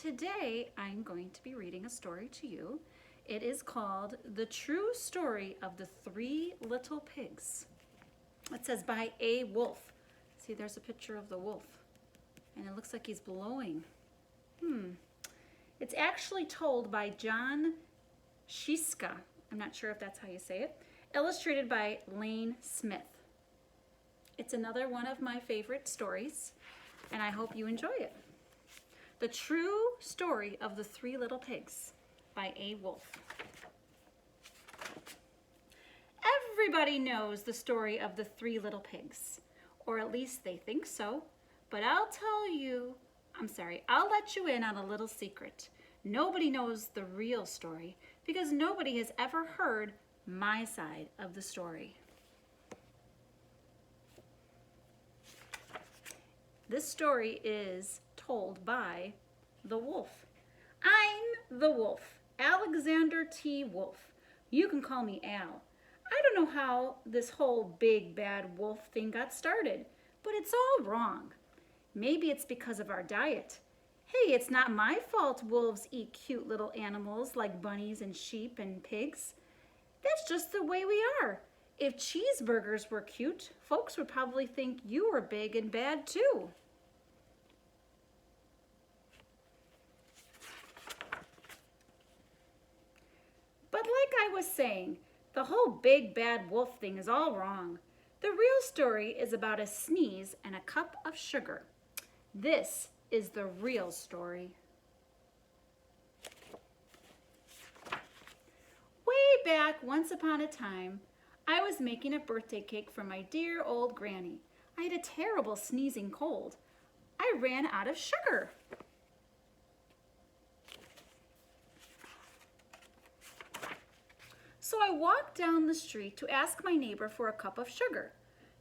today I'm going to be reading a story to you. It is called The True Story of the Three Little Pigs. It says by a wolf. See, there's a picture of the wolf. And it looks like he's blowing. It's actually told by Jon Scieszka. I'm not sure if that's how you say it. Illustrated by Lane Smith. It's another one of my favorite stories, and I hope you enjoy it. The True Story of the Three Little Pigs by A. Wolf. Everybody knows the story of the Three Little Pigs, or at least they think so. But I'll let you in on a little secret. Nobody knows the real story because nobody has ever heard my side of the story. This story is told by the wolf. I'm the wolf, Alexander T. Wolf. You can call me Al. I don't know how this whole big bad wolf thing got started, but it's all wrong. Maybe it's because of our diet. Hey, it's not my fault wolves eat cute little animals like bunnies and sheep and pigs. That's just the way we are. If cheeseburgers were cute, folks would probably think you were big and bad too. But like I was saying, the whole big bad wolf thing is all wrong. The real story is about a sneeze and a cup of sugar. This is the real story. Way back, once upon a time, I was making a birthday cake for my dear old granny. I had a terrible sneezing cold. I ran out of sugar. So I walked down the street to ask my neighbor for a cup of sugar.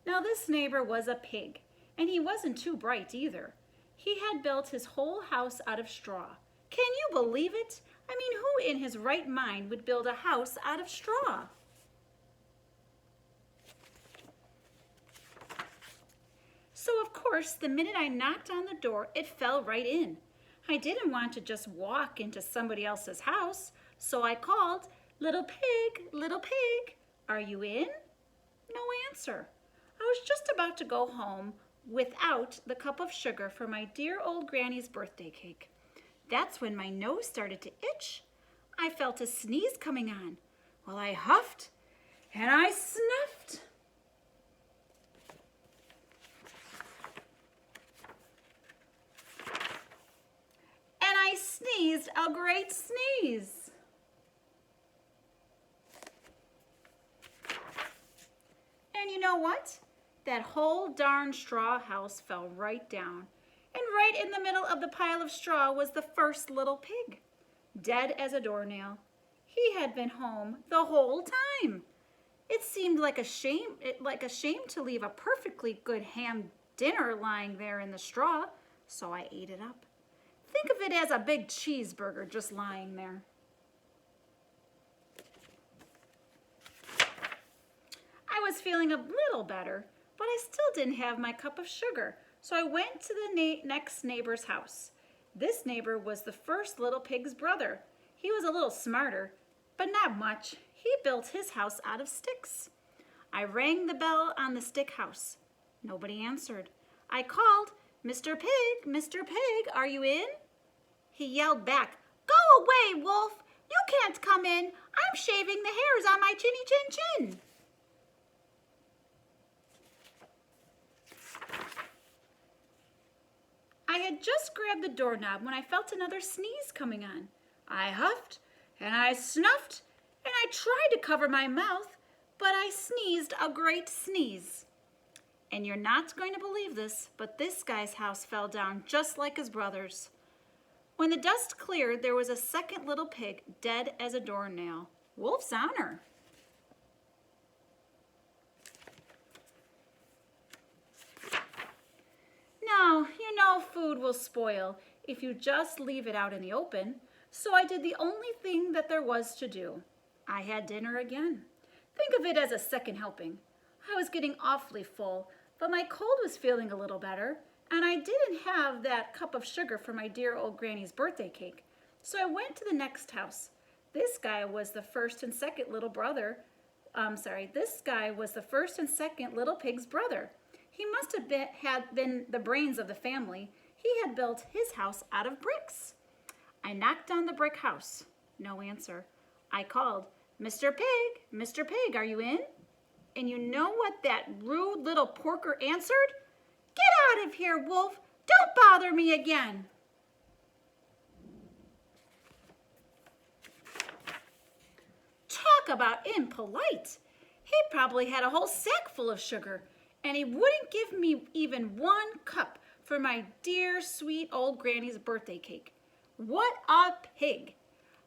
Now this neighbor was a pig, and he wasn't too bright either. He had built his whole house out of straw. Can you believe it? I mean, who in his right mind would build a house out of straw? So of course, the minute I knocked on the door, it fell right in. I didn't want to just walk into somebody else's house, so I called, little pig, are you in? No answer. I was just about to go home without the cup of sugar for my dear old granny's birthday cake. That's when my nose started to itch. I felt a sneeze coming on. Well, I huffed and I snuffed. And I sneezed a great sneeze. And you know what? That whole darn straw house fell right down. And right in the middle of the pile of straw was the first little pig, dead as a doornail. He had been home the whole time. It seemed like a shame to leave a perfectly good ham dinner lying there in the straw, so I ate it up. Think of it as a big cheeseburger just lying there. I was feeling a little better, but I still didn't have my cup of sugar, so I went to the next neighbor's house. This neighbor was the first little pig's brother. He was a little smarter, but not much. He built his house out of sticks. I rang the bell on the stick house. Nobody answered. I called, Mr. Pig, are you in? He yelled back, Go away, wolf! You can't come in. I'm shaving the hairs on my chinny chin chin. I had just grabbed the doorknob when I felt another sneeze coming on. I huffed and I snuffed and I tried to cover my mouth, but I sneezed a great sneeze. And you're not going to believe this, but this guy's house fell down just like his brother's. When the dust cleared, there was a second little pig dead as a doornail. Wolf's honor. Now, you know food will spoil if you just leave it out in the open, so I did the only thing that there was to do. I had dinner again. Think of it as a second helping. I was getting awfully full, but my cold was feeling a little better, and I didn't have that cup of sugar for my dear old granny's birthday cake. So I went to the next house. This guy was the first and second little brother. This guy was the first and second little pig's brother. He must have been the brains of the family. He had built his house out of bricks. I knocked on the brick house. No answer. I called, Mr. Pig, are you in? And you know what that rude little porker answered? Get out of here, Wolf. Don't bother me again. Talk about impolite. He probably had a whole sack full of sugar, and he wouldn't give me even 1 cup for my dear, sweet old granny's birthday cake. What a pig.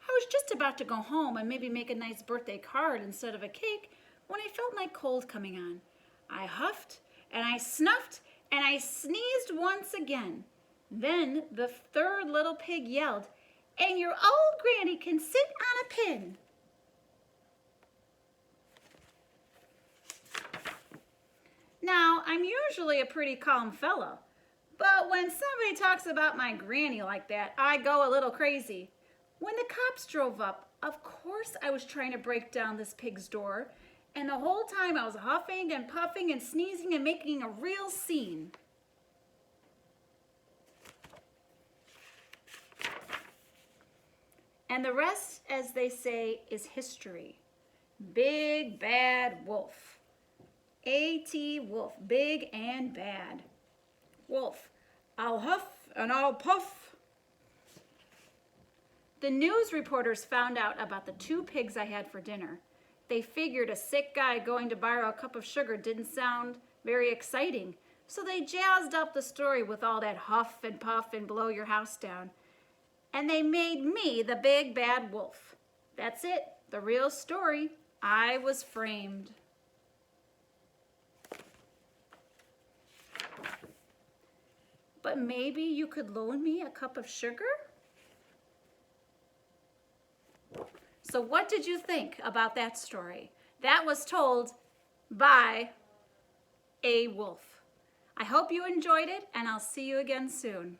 I was just about to go home and maybe make a nice birthday card instead of a cake when I felt my cold coming on. I huffed, and I snuffed, and I sneezed once again. Then the third little pig yelled, and your old granny can sit on a pin. Now, I'm usually a pretty calm fellow, but when somebody talks about my granny like that, I go a little crazy. When the cops drove up, of course I was trying to break down this pig's door, and the whole time I was huffing and puffing and sneezing and making a real scene. And the rest, as they say, is history. Big Bad Wolf. A.T. Wolf, big and bad. Wolf, I'll huff and I'll puff. The news reporters found out about the 2 pigs I had for dinner. They figured a sick guy going to borrow a cup of sugar didn't sound very exciting, so they jazzed up the story with all that huff and puff and blow your house down. And they made me the big bad wolf. That's it, the real story. I was framed. But maybe you could loan me a cup of sugar? So what did you think about that story? That was told by a wolf. I hope you enjoyed it, and I'll see you again soon.